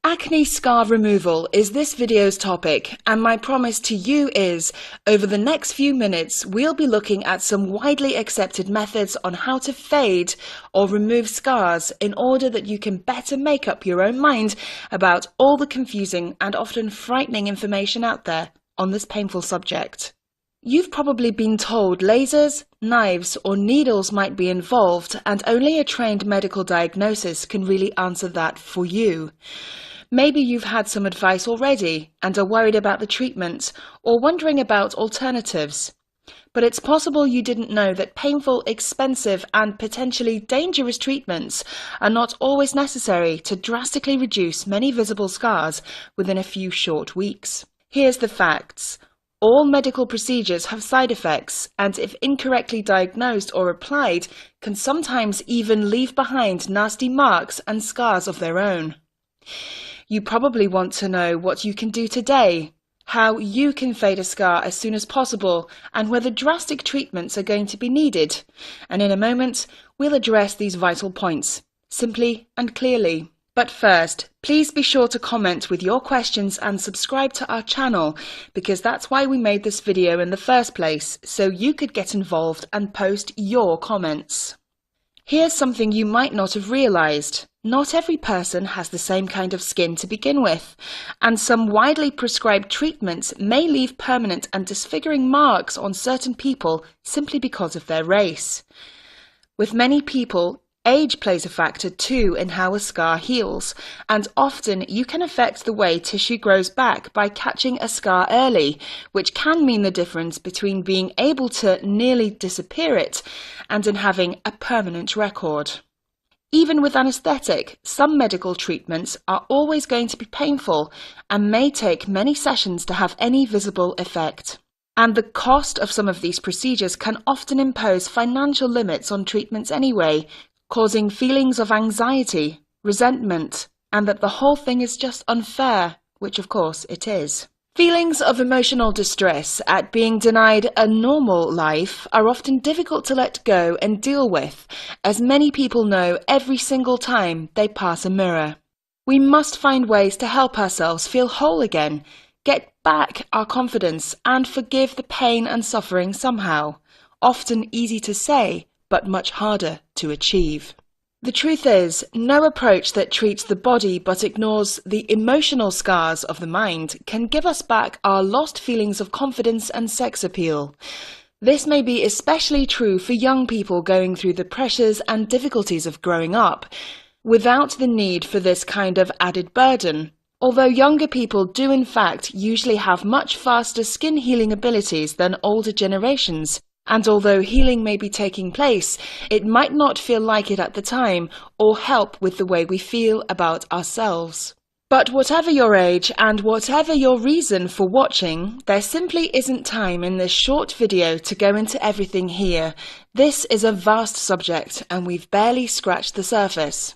Acne scar removal is this video's topic, and my promise to you is, over the next few minutes, we'll be looking at some widely accepted methods on how to fade or remove scars in order that you can better make up your own mind about all the confusing and often frightening information out there on this painful subject. You've probably been told lasers, knives, or needles might be involved, and only a trained medical diagnosis can really answer that for you. Maybe you've had some advice already and are worried about the treatment or wondering about alternatives. But it's possible you didn't know that painful, expensive, and potentially dangerous treatments are not always necessary to drastically reduce many visible scars within a few short weeks. Here's the facts. All medical procedures have side effects, and if incorrectly diagnosed or applied, can sometimes even leave behind nasty marks and scars of their own. You probably want to know what you can do today, how you can fade a scar as soon as possible, and whether drastic treatments are going to be needed. And in a moment, we'll address these vital points, simply and clearly. But first, please be sure to comment with your questions and subscribe to our channel, because that's why we made this video in the first place, so you could get involved and post your comments. Here's something you might not have realized. Not every person has the same kind of skin to begin with, and some widely prescribed treatments may leave permanent and disfiguring marks on certain people simply because of their race. With many people, age plays a factor too in how a scar heals, and often you can affect the way tissue grows back by catching a scar early, which can mean the difference between being able to nearly disappear it and in having a permanent record. Even with anaesthetic, some medical treatments are always going to be painful and may take many sessions to have any visible effect. And the cost of some of these procedures can often impose financial limits on treatments anyway, causing feelings of anxiety, resentment, and that the whole thing is just unfair, which of course it is. Feelings of emotional distress at being denied a normal life are often difficult to let go and deal with, as many people know every single time they pass a mirror. We must find ways to help ourselves feel whole again, get back our confidence, and forgive the pain and suffering somehow. Often easy to say, but much harder to achieve. The truth is, no approach that treats the body but ignores the emotional scars of the mind can give us back our lost feelings of confidence and sex appeal. This may be especially true for young people going through the pressures and difficulties of growing up, without the need for this kind of added burden. Although younger people do in fact usually have much faster skin healing abilities than older generations, and although healing may be taking place, it might not feel like it at the time or help with the way we feel about ourselves. But whatever your age and whatever your reason for watching, there simply isn't time in this short video to go into everything here. This is a vast subject and we've barely scratched the surface.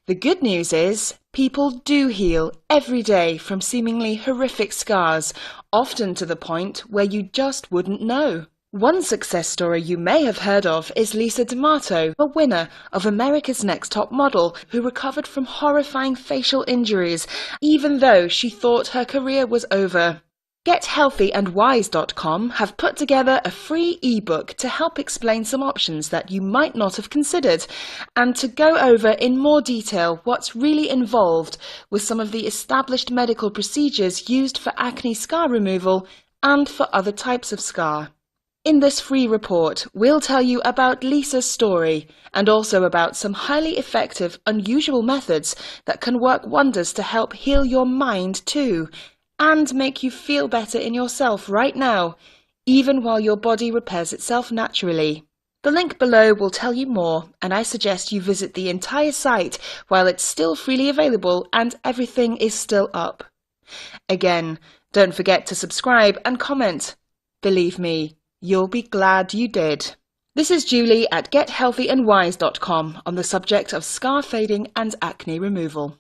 The good news is, people do heal every day from seemingly horrific scars, often to the point where you just wouldn't know. One success story you may have heard of is Lisa D'Amato, a winner of America's Next Top Model, who recovered from horrifying facial injuries, even though she thought her career was over. GetHealthyAndWise.com have put together a free ebook to help explain some options that you might not have considered, and to go over in more detail what's really involved with some of the established medical procedures used for acne scar removal and for other types of scar. In this free report, we'll tell you about Lisa's story and also about some highly effective, unusual methods that can work wonders to help heal your mind too, and make you feel better in yourself right now, even while your body repairs itself naturally. The link below will tell you more, and I suggest you visit the entire site while it's still freely available and everything is still up. Again, don't forget to subscribe and comment. Believe me, you'll be glad you did. This is Julie at GetHealthyAndWise.com on the subject of scar fading and acne removal.